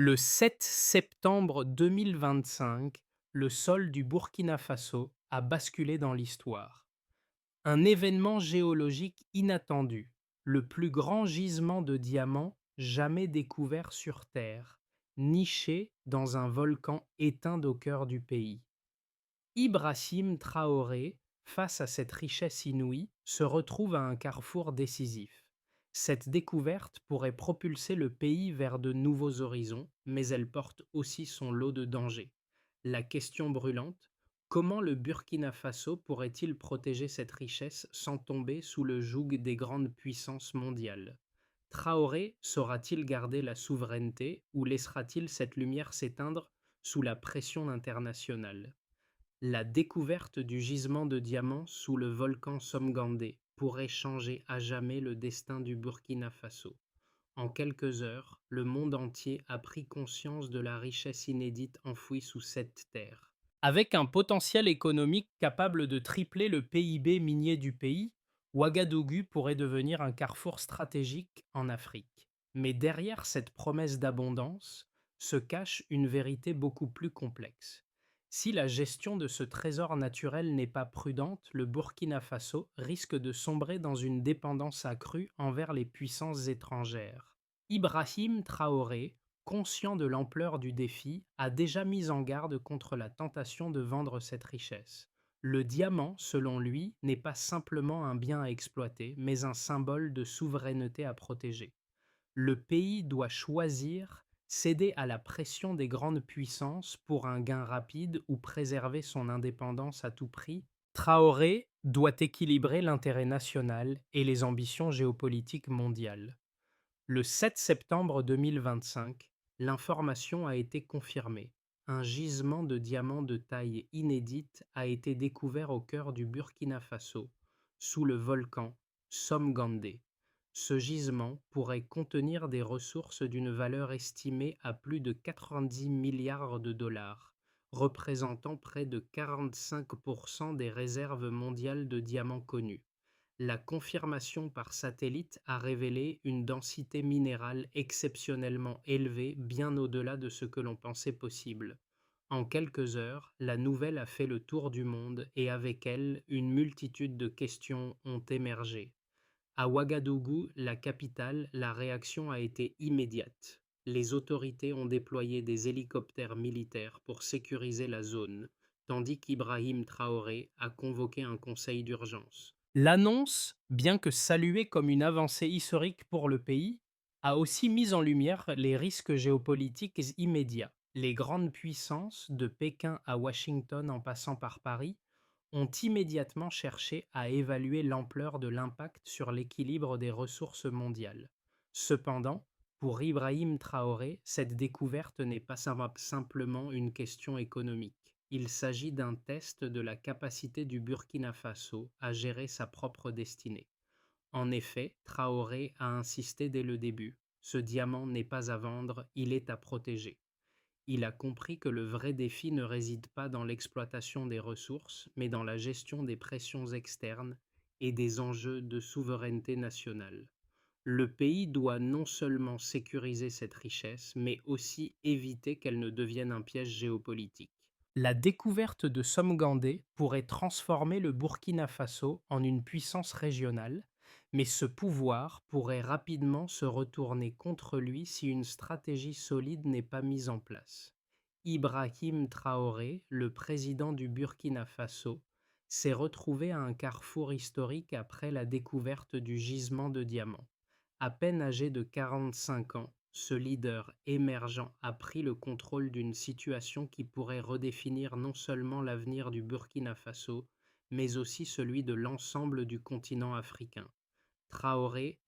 Le 7 septembre 2025, le sol du Burkina Faso a basculé dans l'histoire. Un événement géologique inattendu, le plus grand gisement de diamants jamais découvert sur Terre, niché dans un volcan éteint au cœur du pays. Ibrahim Traoré, face à cette richesse inouïe, se retrouve à un carrefour décisif. Cette découverte pourrait propulser le pays vers de nouveaux horizons, mais elle porte aussi son lot de dangers. La question brûlante, comment le Burkina Faso pourrait-il protéger cette richesse sans tomber sous le joug des grandes puissances mondiales? Traoré saura-t-il garder la souveraineté ou laissera-t-il cette lumière s'éteindre sous la pression internationale? La découverte du gisement de diamants sous le volcan Somgandé pourrait changer à jamais le destin du Burkina Faso. En quelques heures, le monde entier a pris conscience de la richesse inédite enfouie sous cette terre. Avec un potentiel économique capable de tripler le PIB minier du pays, Ouagadougou pourrait devenir un carrefour stratégique en Afrique. Mais derrière cette promesse d'abondance se cache une vérité beaucoup plus complexe. Si la gestion de ce trésor naturel n'est pas prudente, le Burkina Faso risque de sombrer dans une dépendance accrue envers les puissances étrangères. Ibrahim Traoré, conscient de l'ampleur du défi, a déjà mis en garde contre la tentation de vendre cette richesse. Le diamant, selon lui, n'est pas simplement un bien à exploiter, mais un symbole de souveraineté à protéger. Le pays doit choisir céder à la pression des grandes puissances pour un gain rapide ou préserver son indépendance à tout prix. Traoré doit équilibrer l'intérêt national et les ambitions géopolitiques mondiales. Le 7 septembre 2025, l'information a été confirmée. Un gisement de diamants de taille inédite a été découvert au cœur du Burkina Faso, sous le volcan Somgandé. Ce gisement pourrait contenir des ressources d'une valeur estimée à plus de 90 milliards de dollars, représentant près de 45% des réserves mondiales de diamants connues. La confirmation par satellite a révélé une densité minérale exceptionnellement élevée, bien au-delà de ce que l'on pensait possible. En quelques heures, la nouvelle a fait le tour du monde et avec elle, une multitude de questions ont émergé. À Ouagadougou, la capitale, la réaction a été immédiate. Les autorités ont déployé des hélicoptères militaires pour sécuriser la zone, tandis qu'Ibrahim Traoré a convoqué un conseil d'urgence. L'annonce, bien que saluée comme une avancée historique pour le pays, a aussi mis en lumière les risques géopolitiques immédiats. Les grandes puissances, de Pékin à Washington en passant par Paris, ont immédiatement cherché à évaluer l'ampleur de l'impact sur l'équilibre des ressources mondiales. Cependant, pour Ibrahim Traoré, cette découverte n'est pas simplement une question économique. Il s'agit d'un test de la capacité du Burkina Faso à gérer sa propre destinée. En effet, Traoré a insisté dès le début. Ce diamant n'est pas à vendre, il est à protéger. Il a compris que le vrai défi ne réside pas dans l'exploitation des ressources, mais dans la gestion des pressions externes et des enjeux de souveraineté nationale. Le pays doit non seulement sécuriser cette richesse, mais aussi éviter qu'elle ne devienne un piège géopolitique. La découverte de Somgandé pourrait transformer le Burkina Faso en une puissance régionale, mais ce pouvoir pourrait rapidement se retourner contre lui si une stratégie solide n'est pas mise en place. Ibrahim Traoré, le président du Burkina Faso, s'est retrouvé à un carrefour historique après la découverte du gisement de diamants. À peine âgé de 45 ans, ce leader émergent a pris le contrôle d'une situation qui pourrait redéfinir non seulement l'avenir du Burkina Faso, mais aussi celui de l'ensemble du continent africain. Traoré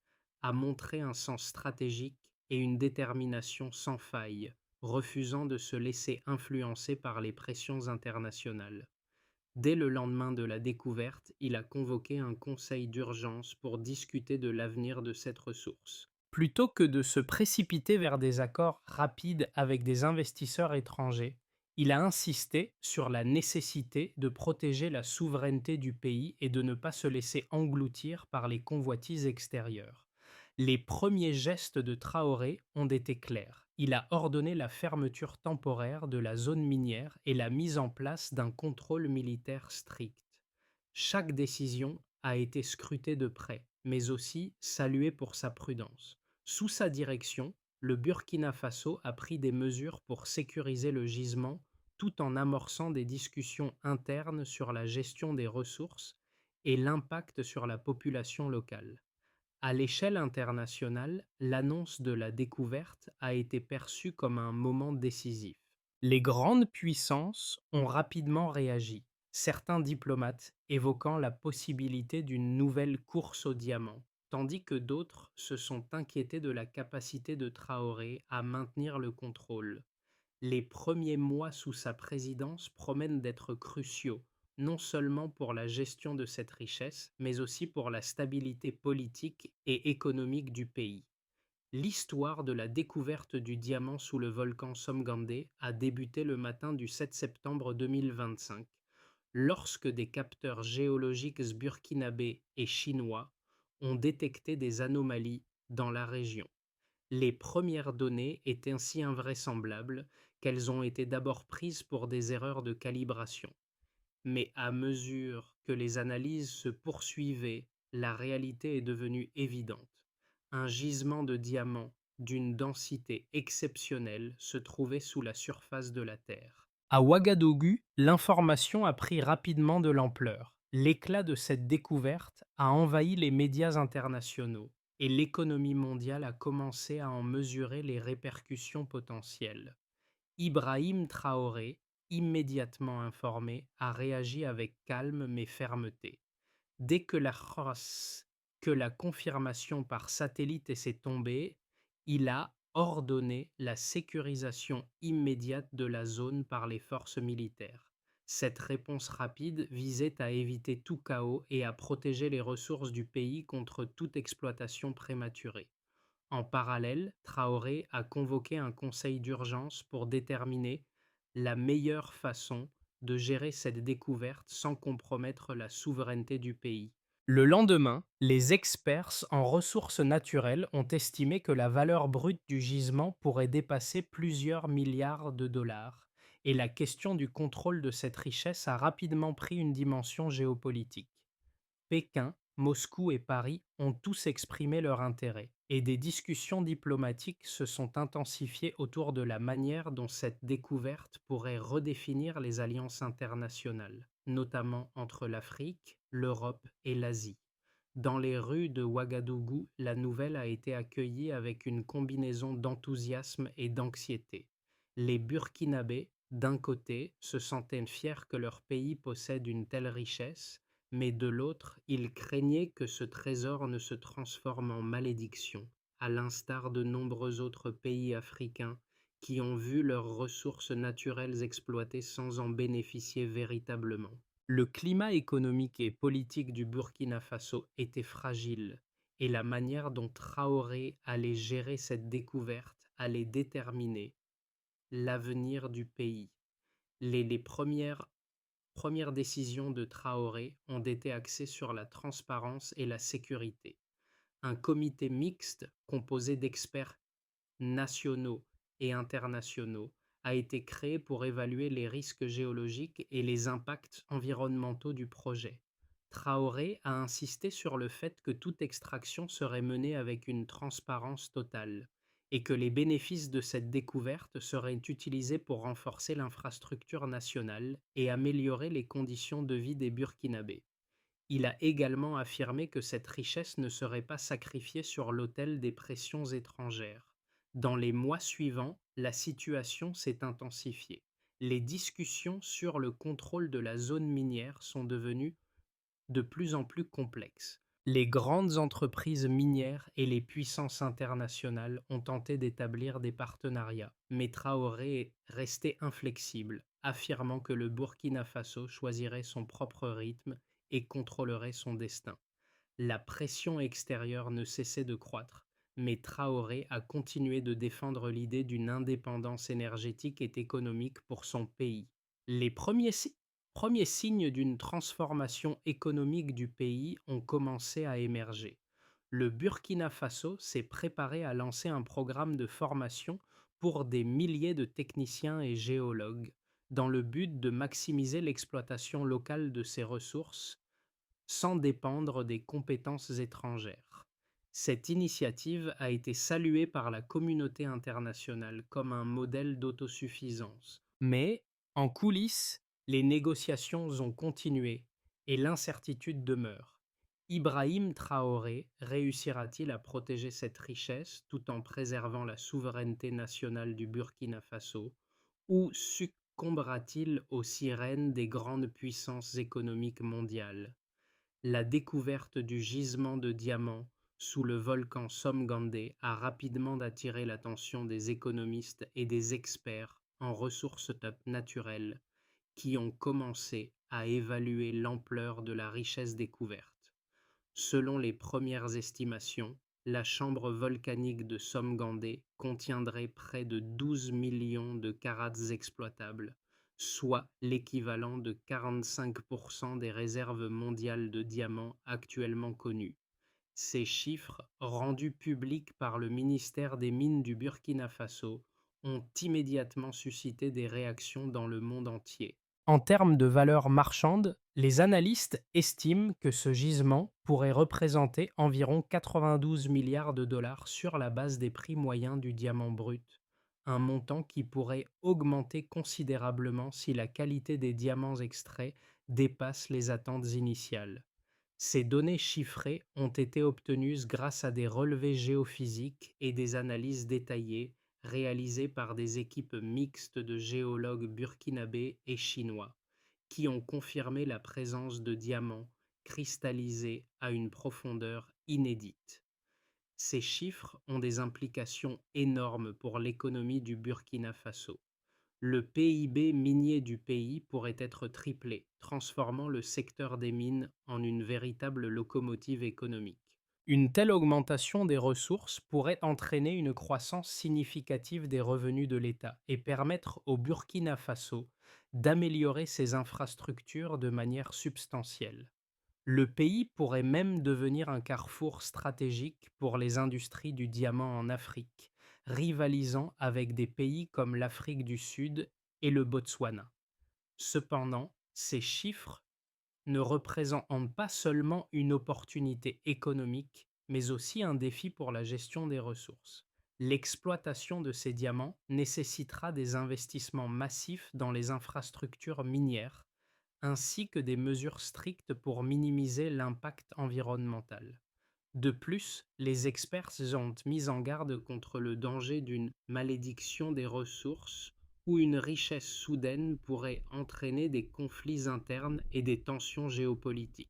a montré un sens stratégique et une détermination sans faille, refusant de se laisser influencer par les pressions internationales. Dès le lendemain de la découverte, il a convoqué un conseil d'urgence pour discuter de l'avenir de cette ressource. Plutôt que de se précipiter vers des accords rapides avec des investisseurs étrangers, il a insisté sur la nécessité de protéger la souveraineté du pays et de ne pas se laisser engloutir par les convoitises extérieures. Les premiers gestes de Traoré ont été clairs. Il a ordonné la fermeture temporaire de la zone minière et la mise en place d'un contrôle militaire strict. Chaque décision a été scrutée de près, mais aussi saluée pour sa prudence. Sous sa direction, le Burkina Faso a pris des mesures pour sécuriser le gisement tout en amorçant des discussions internes sur la gestion des ressources et l'impact sur la population locale. À l'échelle internationale, l'annonce de la découverte a été perçue comme un moment décisif. Les grandes puissances ont rapidement réagi, certains diplomates évoquant la possibilité d'une nouvelle course au diamant, tandis que d'autres se sont inquiétés de la capacité de Traoré à maintenir le contrôle. Les premiers mois sous sa présidence promettent d'être cruciaux, non seulement pour la gestion de cette richesse, mais aussi pour la stabilité politique et économique du pays. L'histoire de la découverte du diamant sous le volcan Somgandé a débuté le matin du 7 septembre 2025, lorsque des capteurs géologiques burkinabés et chinois ont détecté des anomalies dans la région. Les premières données étaient si invraisemblables qu'elles ont été d'abord prises pour des erreurs de calibration. Mais à mesure que les analyses se poursuivaient, la réalité est devenue évidente. Un gisement de diamants d'une densité exceptionnelle se trouvait sous la surface de la Terre. À Ouagadougou, l'information a pris rapidement de l'ampleur. L'éclat de cette découverte a envahi les médias internationaux et l'économie mondiale a commencé à en mesurer les répercussions potentielles. Ibrahim Traoré, immédiatement informé, a réagi avec calme mais fermeté. Dès que la confirmation par satellite s'est tombée, il a ordonné la sécurisation immédiate de la zone par les forces militaires. Cette réponse rapide visait à éviter tout chaos et à protéger les ressources du pays contre toute exploitation prématurée. En parallèle, Traoré a convoqué un conseil d'urgence pour déterminer la meilleure façon de gérer cette découverte sans compromettre la souveraineté du pays. Le lendemain, les experts en ressources naturelles ont estimé que la valeur brute du gisement pourrait dépasser plusieurs milliards de dollars, et la question du contrôle de cette richesse a rapidement pris une dimension géopolitique. Pékin, Moscou et Paris ont tous exprimé leur intérêt, et des discussions diplomatiques se sont intensifiées autour de la manière dont cette découverte pourrait redéfinir les alliances internationales, notamment entre l'Afrique, l'Europe et l'Asie. Dans les rues de Ouagadougou, la nouvelle a été accueillie avec une combinaison d'enthousiasme et d'anxiété. Les Burkinabés, d'un côté, se sentaient fiers que leur pays possède une telle richesse, mais de l'autre, ils craignaient que ce trésor ne se transforme en malédiction, à l'instar de nombreux autres pays africains qui ont vu leurs ressources naturelles exploitées sans en bénéficier véritablement. Le climat économique et politique du Burkina Faso était fragile, et la manière dont Traoré allait gérer cette découverte allait déterminer l'avenir du pays. Les premières décisions de Traoré ont été axées sur la transparence et la sécurité. Un comité mixte composé d'experts nationaux et internationaux a été créé pour évaluer les risques géologiques et les impacts environnementaux du projet. Traoré a insisté sur le fait que toute extraction serait menée avec une transparence totale et que les bénéfices de cette découverte seraient utilisés pour renforcer l'infrastructure nationale et améliorer les conditions de vie des Burkinabés. Il a également affirmé que cette richesse ne serait pas sacrifiée sur l'autel des pressions étrangères. Dans les mois suivants, la situation s'est intensifiée. Les discussions sur le contrôle de la zone minière sont devenues de plus en plus complexes. Les grandes entreprises minières et les puissances internationales ont tenté d'établir des partenariats, mais Traoré est resté inflexible, affirmant que le Burkina Faso choisirait son propre rythme et contrôlerait son destin. La pression extérieure ne cessait de croître, mais Traoré a continué de défendre l'idée d'une indépendance énergétique et économique pour son pays. Les premiers signes d'une transformation économique du pays ont commencé à émerger. Le Burkina Faso s'est préparé à lancer un programme de formation pour des milliers de techniciens et géologues, dans le but de maximiser l'exploitation locale de ces ressources sans dépendre des compétences étrangères. Cette initiative a été saluée par la communauté internationale comme un modèle d'autosuffisance. Mais, en coulisses, les négociations ont continué et l'incertitude demeure. Ibrahim Traoré réussira-t-il à protéger cette richesse tout en préservant la souveraineté nationale du Burkina Faso, ou succombera-t-il aux sirènes des grandes puissances économiques mondiales? La découverte du gisement de diamants sous le volcan Somgandé a rapidement attiré l'attention des économistes et des experts en ressources naturelles qui ont commencé à évaluer l'ampleur de la richesse découverte. Selon les premières estimations, la chambre volcanique de Somgandé contiendrait près de 12 millions de carats exploitables, soit l'équivalent de 45% des réserves mondiales de diamants actuellement connues. Ces chiffres, rendus publics par le ministère des Mines du Burkina Faso, ont immédiatement suscité des réactions dans le monde entier. En termes de valeur marchande, les analystes estiment que ce gisement pourrait représenter environ 92 milliards de dollars sur la base des prix moyens du diamant brut, un montant qui pourrait augmenter considérablement si la qualité des diamants extraits dépasse les attentes initiales. Ces données chiffrées ont été obtenues grâce à des relevés géophysiques et des analyses détaillées réalisées par des équipes mixtes de géologues burkinabés et chinois, qui ont confirmé la présence de diamants cristallisés à une profondeur inédite. Ces chiffres ont des implications énormes pour l'économie du Burkina Faso. Le PIB minier du pays pourrait être triplé, transformant le secteur des mines en une véritable locomotive économique. Une telle augmentation des ressources pourrait entraîner une croissance significative des revenus de l'État et permettre au Burkina Faso d'améliorer ses infrastructures de manière substantielle. Le pays pourrait même devenir un carrefour stratégique pour les industries du diamant en Afrique, rivalisant avec des pays comme l'Afrique du Sud et le Botswana. Cependant, ces chiffres ne représentent pas seulement une opportunité économique, mais aussi un défi pour la gestion des ressources. L'exploitation de ces diamants nécessitera des investissements massifs dans les infrastructures minières, ainsi que des mesures strictes pour minimiser l'impact environnemental. De plus, les experts ont mis en garde contre le danger d'une malédiction des ressources où une richesse soudaine pourrait entraîner des conflits internes et des tensions géopolitiques.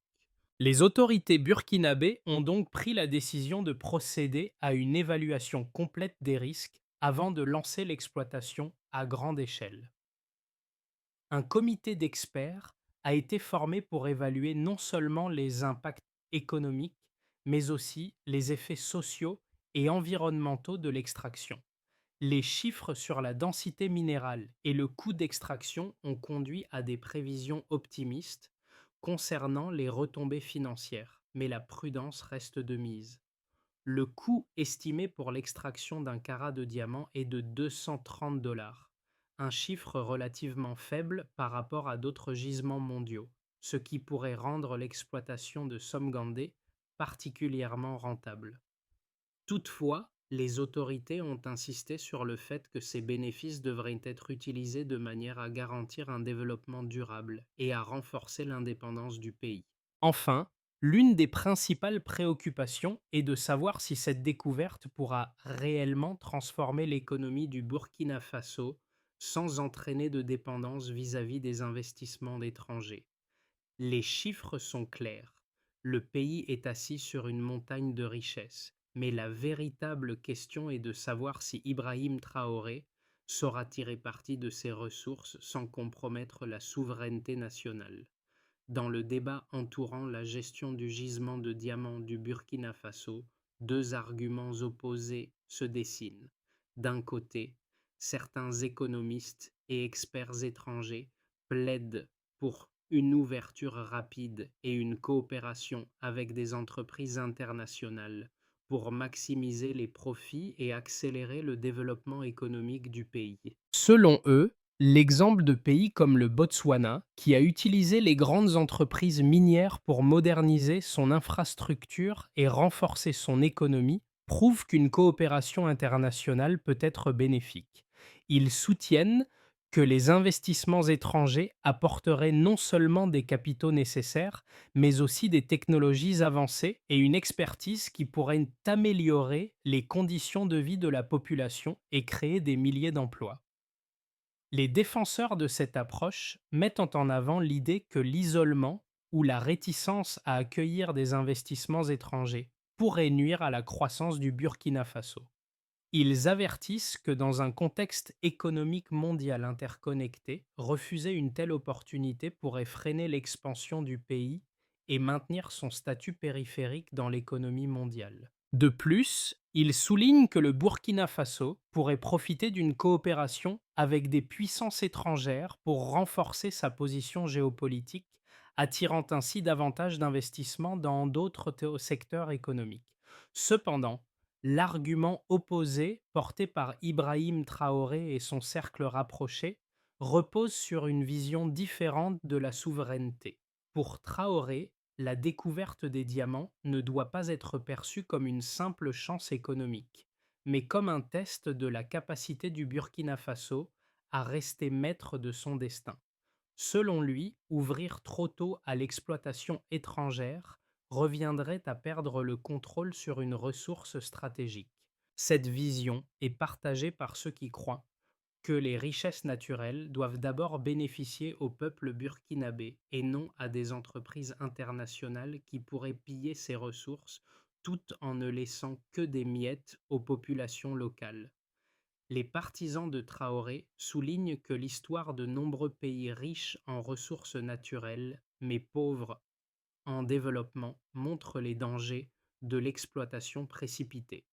Les autorités burkinabées ont donc pris la décision de procéder à une évaluation complète des risques avant de lancer l'exploitation à grande échelle. Un comité d'experts a été formé pour évaluer non seulement les impacts économiques, mais aussi les effets sociaux et environnementaux de l'extraction. Les chiffres sur la densité minérale et le coût d'extraction ont conduit à des prévisions optimistes concernant les retombées financières, mais la prudence reste de mise. Le coût estimé pour l'extraction d'un carat de diamant est de 230 $, un chiffre relativement faible par rapport à d'autres gisements mondiaux, ce qui pourrait rendre l'exploitation de Somgandé particulièrement rentable. Toutefois, les autorités ont insisté sur le fait que ces bénéfices devraient être utilisés de manière à garantir un développement durable et à renforcer l'indépendance du pays. Enfin, l'une des principales préoccupations est de savoir si cette découverte pourra réellement transformer l'économie du Burkina Faso sans entraîner de dépendance vis-à-vis des investissements d'étrangers. Les chiffres sont clairs. Le pays est assis sur une montagne de richesses, mais la véritable question est de savoir si Ibrahim Traoré saura tirer parti de ces ressources sans compromettre la souveraineté nationale. Dans le débat entourant la gestion du gisement de diamants du Burkina Faso, deux arguments opposés se dessinent. D'un côté, certains économistes et experts étrangers plaident pour une ouverture rapide et une coopération avec des entreprises internationales pour maximiser les profits et accélérer le développement économique du pays. Selon eux, l'exemple de pays comme le Botswana, qui a utilisé les grandes entreprises minières pour moderniser son infrastructure et renforcer son économie, prouve qu'une coopération internationale peut être bénéfique. Ils soutiennent que les investissements étrangers apporteraient non seulement des capitaux nécessaires, mais aussi des technologies avancées et une expertise qui pourraient améliorer les conditions de vie de la population et créer des milliers d'emplois. Les défenseurs de cette approche mettent en avant l'idée que l'isolement ou la réticence à accueillir des investissements étrangers pourrait nuire à la croissance du Burkina Faso. Ils avertissent que dans un contexte économique mondial interconnecté, refuser une telle opportunité pourrait freiner l'expansion du pays et maintenir son statut périphérique dans l'économie mondiale. De plus, ils soulignent que le Burkina Faso pourrait profiter d'une coopération avec des puissances étrangères pour renforcer sa position géopolitique, attirant ainsi davantage d'investissements dans d'autres secteurs économiques. Cependant, l'argument opposé, porté par Ibrahim Traoré et son cercle rapproché, repose sur une vision différente de la souveraineté. Pour Traoré, la découverte des diamants ne doit pas être perçue comme une simple chance économique, mais comme un test de la capacité du Burkina Faso à rester maître de son destin. Selon lui, ouvrir trop tôt à l'exploitation étrangère reviendrait à perdre le contrôle sur une ressource stratégique. Cette vision est partagée par ceux qui croient que les richesses naturelles doivent d'abord bénéficier au peuple burkinabé et non à des entreprises internationales qui pourraient piller ces ressources tout en ne laissant que des miettes aux populations locales. Les partisans de Traoré soulignent que l'histoire de nombreux pays riches en ressources naturelles, mais pauvres en développement, montre les dangers de l'exploitation précipitée.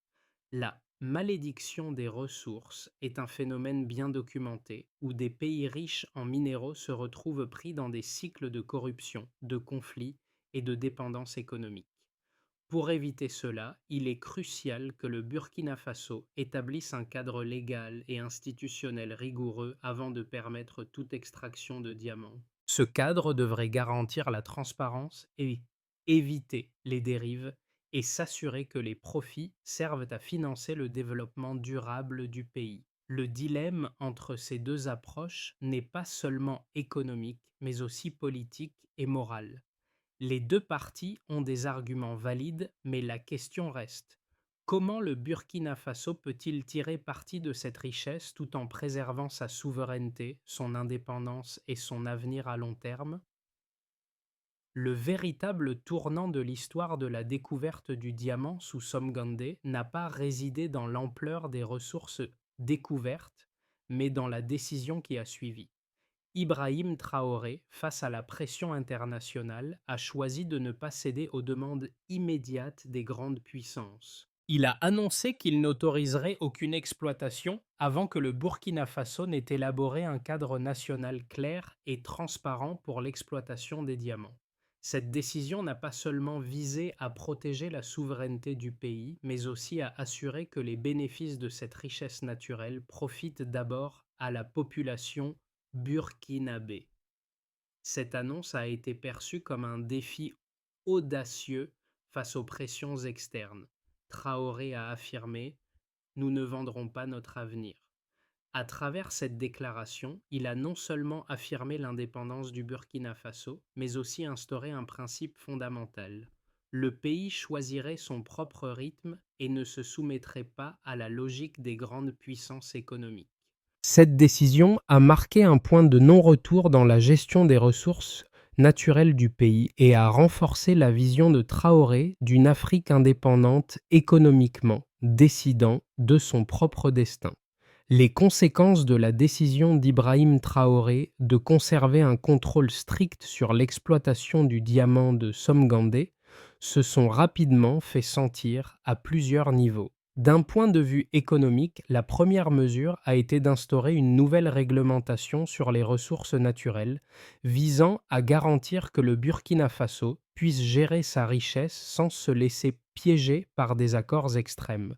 La malédiction des ressources est un phénomène bien documenté où des pays riches en minéraux se retrouvent pris dans des cycles de corruption, de conflits et de dépendance économique. Pour éviter cela, il est crucial que le Burkina Faso établisse un cadre légal et institutionnel rigoureux avant de permettre toute extraction de diamants. Ce cadre devrait garantir la transparence et éviter les dérives et s'assurer que les profits servent à financer le développement durable du pays. Le dilemme entre ces deux approches n'est pas seulement économique, mais aussi politique et moral. Les deux parties ont des arguments valides, mais la question reste: comment le Burkina Faso peut-il tirer parti de cette richesse tout en préservant sa souveraineté, son indépendance et son avenir à long terme? Le véritable tournant de l'histoire de la découverte du diamant sous Somgandé n'a pas résidé dans l'ampleur des ressources découvertes, mais dans la décision qui a suivi. Ibrahim Traoré, face à la pression internationale, a choisi de ne pas céder aux demandes immédiates des grandes puissances. Il a annoncé qu'il n'autoriserait aucune exploitation avant que le Burkina Faso n'ait élaboré un cadre national clair et transparent pour l'exploitation des diamants. Cette décision n'a pas seulement visé à protéger la souveraineté du pays, mais aussi à assurer que les bénéfices de cette richesse naturelle profitent d'abord à la population burkinabé. Cette annonce a été perçue comme un défi audacieux face aux pressions externes. Traoré a affirmé: nous ne vendrons pas notre avenir. À travers cette déclaration, il a non seulement affirmé l'indépendance du Burkina Faso, mais aussi instauré un principe fondamental. Le pays choisirait son propre rythme et ne se soumettrait pas à la logique des grandes puissances économiques. Cette décision a marqué un point de non-retour dans la gestion des ressources naturelles du pays et a renforcé la vision de Traoré d'une Afrique indépendante économiquement, décidant de son propre destin. Les conséquences de la décision d'Ibrahim Traoré de conserver un contrôle strict sur l'exploitation du diamant de Somgandé se sont rapidement fait sentir à plusieurs niveaux. D'un point de vue économique, la première mesure a été d'instaurer une nouvelle réglementation sur les ressources naturelles, visant à garantir que le Burkina Faso puisse gérer sa richesse sans se laisser piéger par des accords extrêmes.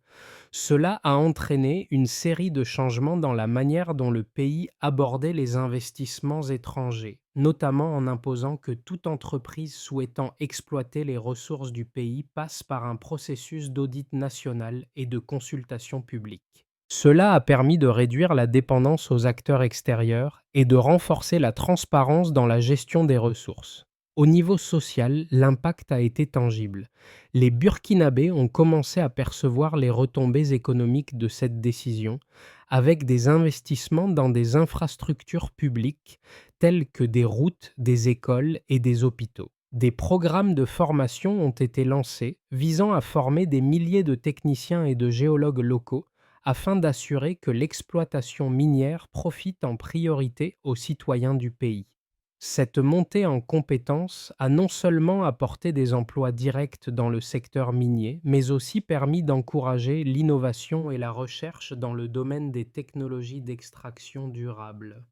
Cela a entraîné une série de changements dans la manière dont le pays abordait les investissements étrangers, notamment en imposant que toute entreprise souhaitant exploiter les ressources du pays passe par un processus d'audit national et de consultation publique. Cela a permis de réduire la dépendance aux acteurs extérieurs et de renforcer la transparence dans la gestion des ressources. Au niveau social, l'impact a été tangible. Les Burkinabés ont commencé à percevoir les retombées économiques de cette décision, avec des investissements dans des infrastructures publiques telles que des routes, des écoles et des hôpitaux. Des programmes de formation ont été lancés visant à former des milliers de techniciens et de géologues locaux afin d'assurer que l'exploitation minière profite en priorité aux citoyens du pays. Cette montée en compétences a non seulement apporté des emplois directs dans le secteur minier, mais aussi permis d'encourager l'innovation et la recherche dans le domaine des technologies d'extraction durable.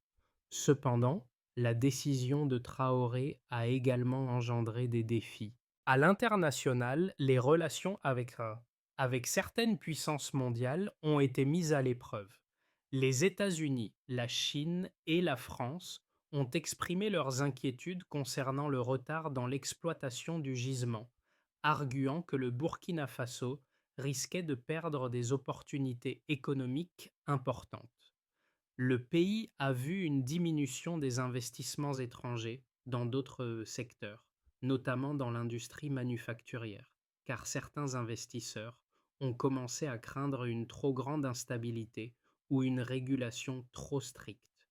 Cependant, la décision de Traoré a également engendré des défis. À l'international, les relations avec certaines puissances mondiales ont été mises à l'épreuve. Les États-Unis, la Chine et la France ont exprimé leurs inquiétudes concernant le retard dans l'exploitation du gisement, arguant que le Burkina Faso risquait de perdre des opportunités économiques importantes. Le pays a vu une diminution des investissements étrangers dans d'autres secteurs, notamment dans l'industrie manufacturière, car certains investisseurs ont commencé à craindre une trop grande instabilité ou une régulation trop stricte.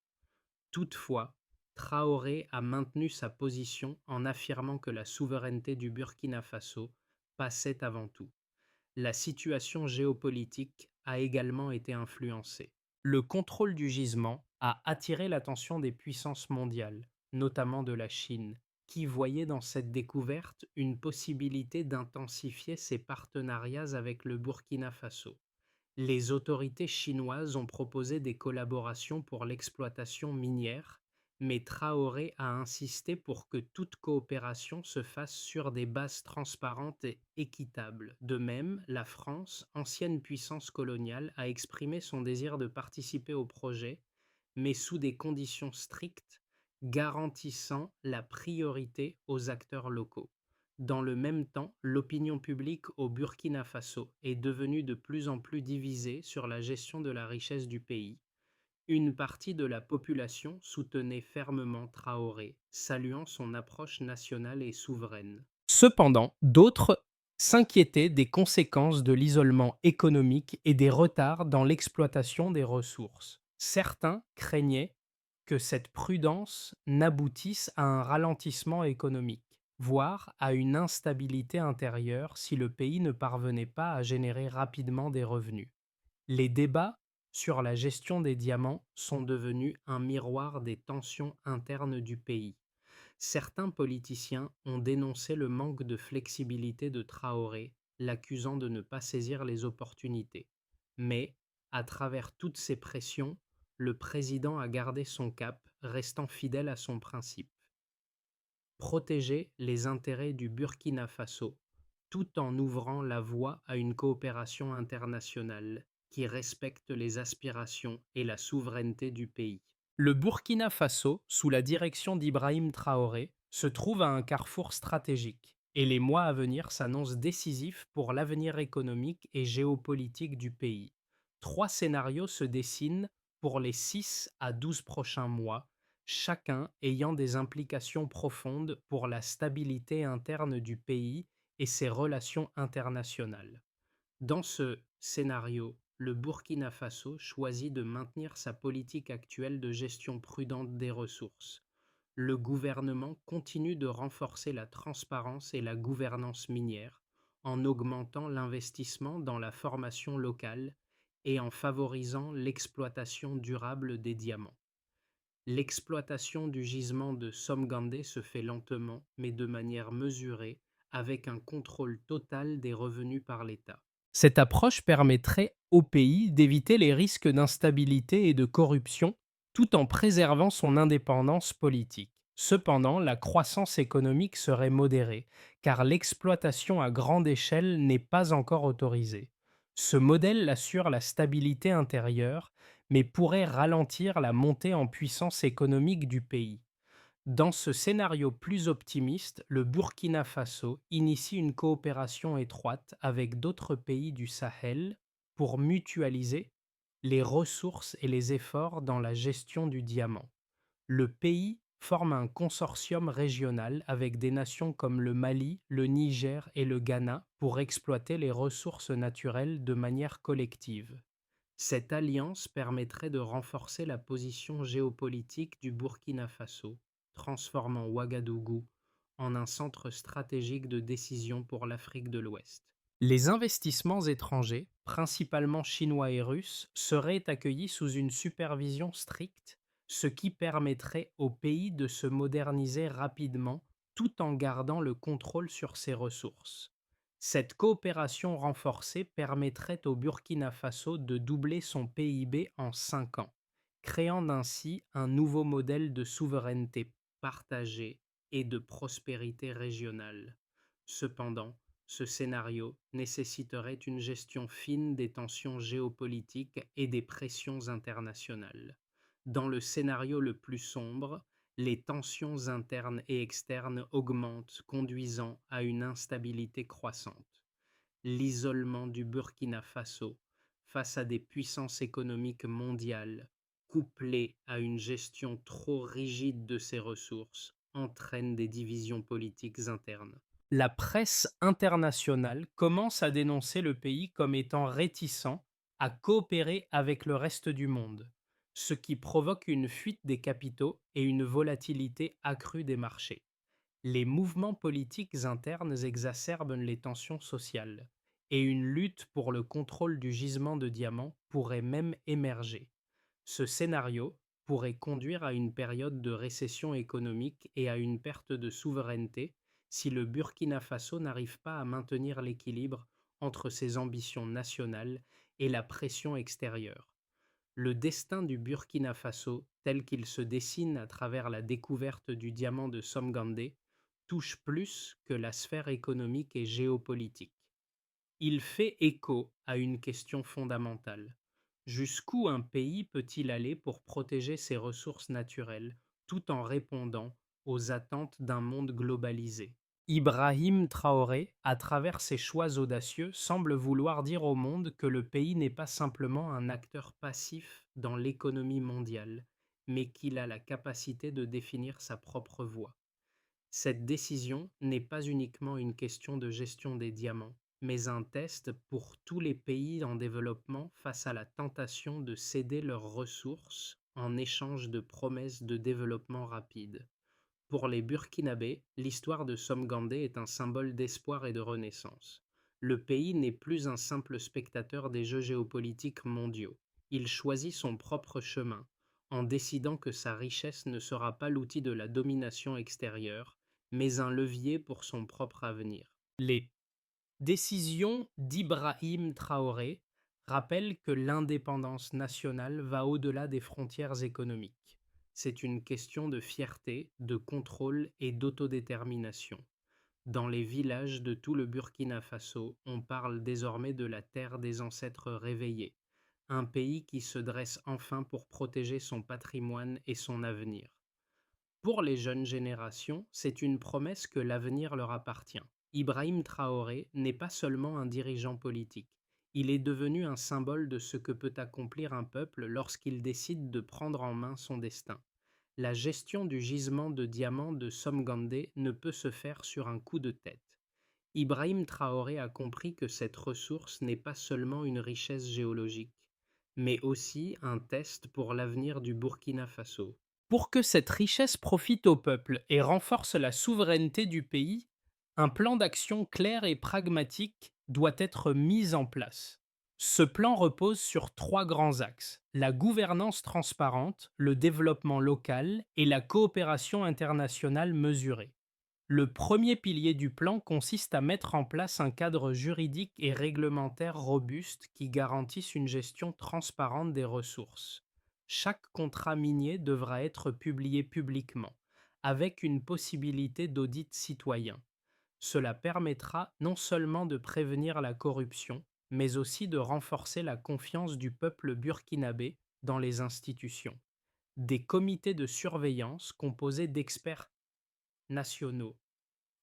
Toutefois, Traoré a maintenu sa position en affirmant que la souveraineté du Burkina Faso passait avant tout. La situation géopolitique a également été influencée. Le contrôle du gisement a attiré l'attention des puissances mondiales, notamment de la Chine, qui voyait dans cette découverte une possibilité d'intensifier ses partenariats avec le Burkina Faso. Les autorités chinoises ont proposé des collaborations pour l'exploitation minière, mais Traoré a insisté pour que toute coopération se fasse sur des bases transparentes et équitables. De même, la France, ancienne puissance coloniale, a exprimé son désir de participer au projet, mais sous des conditions strictes, garantissant la priorité aux acteurs locaux. Dans le même temps, l'opinion publique au Burkina Faso est devenue de plus en plus divisée sur la gestion de la richesse du pays. Une partie de la population soutenait fermement Traoré, saluant son approche nationale et souveraine. Cependant, d'autres s'inquiétaient des conséquences de l'isolement économique et des retards dans l'exploitation des ressources. Certains craignaient que cette prudence n'aboutisse à un ralentissement économique, voire à une instabilité intérieure si le pays ne parvenait pas à générer rapidement des revenus. Les débats sur la gestion des diamants sont devenus un miroir des tensions internes du pays. Certains politiciens ont dénoncé le manque de flexibilité de Traoré, l'accusant de ne pas saisir les opportunités. Mais, à travers toutes ces pressions, le président a gardé son cap, restant fidèle à son principe. Protéger les intérêts du Burkina Faso, tout en ouvrant la voie à une coopération internationale qui respecte les aspirations et la souveraineté du pays. Le Burkina Faso, sous la direction d'Ibrahim Traoré, se trouve à un carrefour stratégique, et les mois à venir s'annoncent décisifs pour l'avenir économique et géopolitique du pays. 3 scénarios se dessinent pour les 6 à 12 prochains mois, chacun ayant des implications profondes pour la stabilité interne du pays et ses relations internationales. Dans ce scénario, le Burkina Faso choisit de maintenir sa politique actuelle de gestion prudente des ressources. Le gouvernement continue de renforcer la transparence et la gouvernance minière en augmentant l'investissement dans la formation locale et en favorisant l'exploitation durable des diamants. L'exploitation du gisement de Somgandé se fait lentement mais de manière mesurée avec un contrôle total des revenus par l'État. Cette approche permettrait au pays d'éviter les risques d'instabilité et de corruption tout en préservant son indépendance politique. Cependant, la croissance économique serait modérée, car l'exploitation à grande échelle n'est pas encore autorisée. Ce modèle assure la stabilité intérieure, mais pourrait ralentir la montée en puissance économique du pays. Dans ce scénario plus optimiste, le Burkina Faso initie une coopération étroite avec d'autres pays du Sahel pour mutualiser les ressources et les efforts dans la gestion du diamant. Le pays forme un consortium régional avec des nations comme le Mali, le Niger et le Ghana pour exploiter les ressources naturelles de manière collective. Cette alliance permettrait de renforcer la position géopolitique du Burkina Faso, transformant Ouagadougou en un centre stratégique de décision pour l'Afrique de l'Ouest. Les investissements étrangers, principalement chinois et russes, seraient accueillis sous une supervision stricte, ce qui permettrait au pays de se moderniser rapidement tout en gardant le contrôle sur ses ressources. Cette coopération renforcée permettrait au Burkina Faso de doubler son PIB en 5 ans, créant ainsi un nouveau modèle de souveraineté partagée et de prospérité régionale. Cependant, ce scénario nécessiterait une gestion fine des tensions géopolitiques et des pressions internationales. Dans le scénario le plus sombre, les tensions internes et externes augmentent, conduisant à une instabilité croissante. L'isolement du Burkina Faso face à des puissances économiques mondiales, couplé à une gestion trop rigide de ses ressources, entraîne des divisions politiques internes. La presse internationale commence à dénoncer le pays comme étant réticent à coopérer avec le reste du monde, ce qui provoque une fuite des capitaux et une volatilité accrue des marchés. Les mouvements politiques internes exacerbent les tensions sociales, et une lutte pour le contrôle du gisement de diamants pourrait même émerger. Ce scénario pourrait conduire à une période de récession économique et à une perte de souveraineté si le Burkina Faso n'arrive pas à maintenir l'équilibre entre ses ambitions nationales et la pression extérieure. Le destin du Burkina Faso, tel qu'il se dessine à travers la découverte du diamant de Somgandé, touche plus que la sphère économique et géopolitique. Il fait écho à une question fondamentale. Jusqu'où un pays peut-il aller pour protéger ses ressources naturelles tout en répondant aux attentes d'un monde globalisé? Ibrahim Traoré, à travers ses choix audacieux, semble vouloir dire au monde que le pays n'est pas simplement un acteur passif dans l'économie mondiale, mais qu'il a la capacité de définir sa propre voie. Cette décision n'est pas uniquement une question de gestion des diamants, mais un test pour tous les pays en développement face à la tentation de céder leurs ressources en échange de promesses de développement rapide. Pour les Burkinabés, l'histoire de Somgandé est un symbole d'espoir et de renaissance. Le pays n'est plus un simple spectateur des jeux géopolitiques mondiaux. Il choisit son propre chemin, en décidant que sa richesse ne sera pas l'outil de la domination extérieure, mais un levier pour son propre avenir. Les décisions d'Ibrahim Traoré rappellent que l'indépendance nationale va au-delà des frontières économiques. C'est une question de fierté, de contrôle et d'autodétermination. Dans les villages de tout le Burkina Faso, on parle désormais de la terre des ancêtres réveillés, un pays qui se dresse enfin pour protéger son patrimoine et son avenir. Pour les jeunes générations, c'est une promesse que l'avenir leur appartient. Ibrahim Traoré n'est pas seulement un dirigeant politique, il est devenu un symbole de ce que peut accomplir un peuple lorsqu'il décide de prendre en main son destin. La gestion du gisement de diamants de Somgandé ne peut se faire sur un coup de tête. Ibrahim Traoré a compris que cette ressource n'est pas seulement une richesse géologique, mais aussi un test pour l'avenir du Burkina Faso. Pour que cette richesse profite au peuple et renforce la souveraineté du pays, un plan d'action clair et pragmatique doit être mis en place. Ce plan repose sur 3 grands axes: la gouvernance transparente, le développement local et la coopération internationale mesurée. Le premier pilier du plan consiste à mettre en place un cadre juridique et réglementaire robuste qui garantisse une gestion transparente des ressources. Chaque contrat minier devra être publié publiquement, avec une possibilité d'audit citoyen. Cela permettra non seulement de prévenir la corruption, mais aussi de renforcer la confiance du peuple burkinabé dans les institutions. Des comités de surveillance composés d'experts nationaux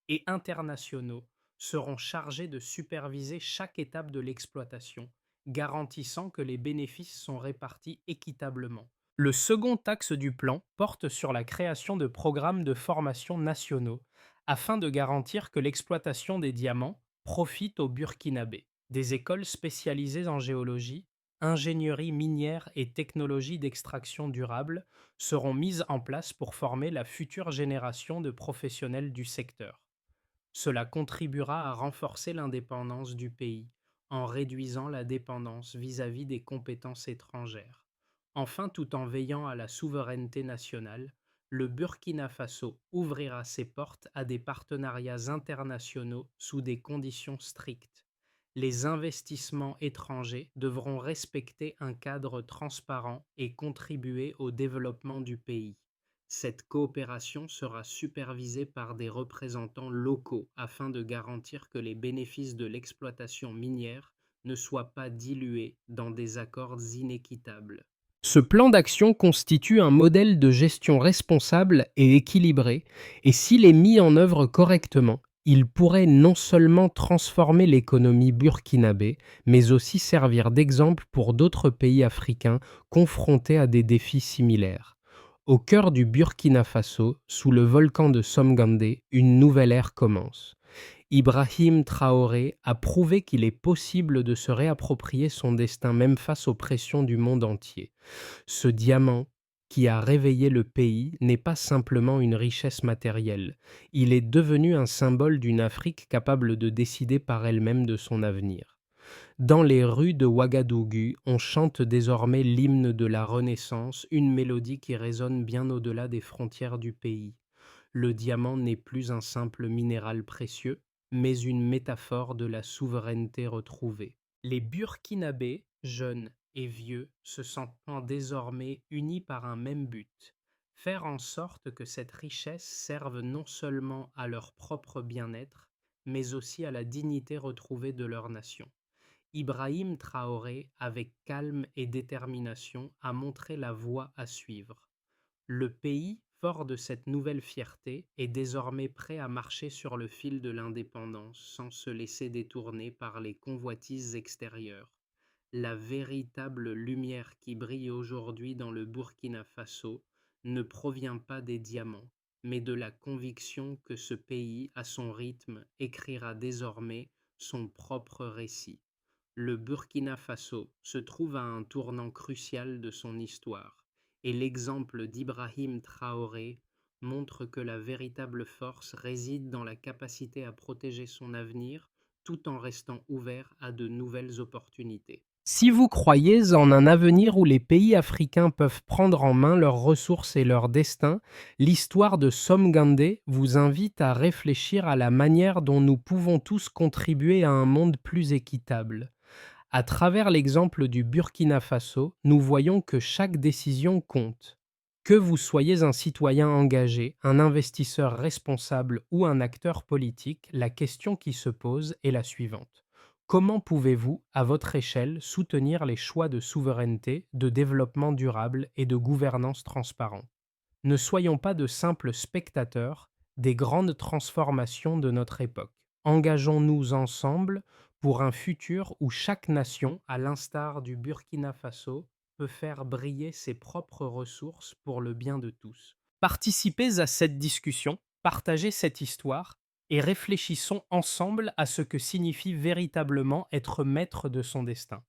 et internationaux seront chargés de superviser chaque étape de l'exploitation, garantissant que les bénéfices sont répartis équitablement. Le second axe du plan porte sur la création de programmes de formation nationaux afin de garantir que l'exploitation des diamants profite aux Burkinabés. Des écoles spécialisées en géologie, ingénierie minière et technologie d'extraction durable seront mises en place pour former la future génération de professionnels du secteur. Cela contribuera à renforcer l'indépendance du pays en réduisant la dépendance vis-à-vis des compétences étrangères. Enfin, tout en veillant à la souveraineté nationale, le Burkina Faso ouvrira ses portes à des partenariats internationaux sous des conditions strictes. Les investissements étrangers devront respecter un cadre transparent et contribuer au développement du pays. Cette coopération sera supervisée par des représentants locaux afin de garantir que les bénéfices de l'exploitation minière ne soient pas dilués dans des accords inéquitables. Ce plan d'action constitue un modèle de gestion responsable et équilibré, et s'il est mis en œuvre correctement, il pourrait non seulement transformer l'économie burkinabé, mais aussi servir d'exemple pour d'autres pays africains confrontés à des défis similaires. Au cœur du Burkina Faso, sous le volcan de Somgandé, une nouvelle ère commence. Ibrahim Traoré a prouvé qu'il est possible de se réapproprier son destin même face aux pressions du monde entier. Ce diamant qui a réveillé le pays n'est pas simplement une richesse matérielle, il est devenu un symbole d'une Afrique capable de décider par elle-même de son avenir. Dans les rues de Ouagadougou, on chante désormais l'hymne de la Renaissance, une mélodie qui résonne bien au-delà des frontières du pays. Le diamant n'est plus un simple minéral précieux, mais une métaphore de la souveraineté retrouvée. Les Burkinabés, jeunes et vieux, se sentant désormais unis par un même but, faire en sorte que cette richesse serve non seulement à leur propre bien-être, mais aussi à la dignité retrouvée de leur nation. Ibrahim Traoré, avec calme et détermination, a montré la voie à suivre. Le pays, fort de cette nouvelle fierté, est désormais prêt à marcher sur le fil de l'indépendance sans se laisser détourner par les convoitises extérieures. La véritable lumière qui brille aujourd'hui dans le Burkina Faso ne provient pas des diamants, mais de la conviction que ce pays, à son rythme, écrira désormais son propre récit. Le Burkina Faso se trouve à un tournant crucial de son histoire, et l'exemple d'Ibrahim Traoré montre que la véritable force réside dans la capacité à protéger son avenir tout en restant ouvert à de nouvelles opportunités. Si vous croyez en un avenir où les pays africains peuvent prendre en main leurs ressources et leur destin, l'histoire de Somgandé vous invite à réfléchir à la manière dont nous pouvons tous contribuer à un monde plus équitable. À travers l'exemple du Burkina Faso, nous voyons que chaque décision compte. Que vous soyez un citoyen engagé, un investisseur responsable ou un acteur politique, la question qui se pose est la suivante. Comment pouvez-vous, à votre échelle, soutenir les choix de souveraineté, de développement durable et de gouvernance transparente? Ne soyons pas de simples spectateurs des grandes transformations de notre époque. Engageons-nous ensemble pour un futur où chaque nation, à l'instar du Burkina Faso, peut faire briller ses propres ressources pour le bien de tous. Participez à cette discussion, partagez cette histoire et réfléchissons ensemble à ce que signifie véritablement être maître de son destin.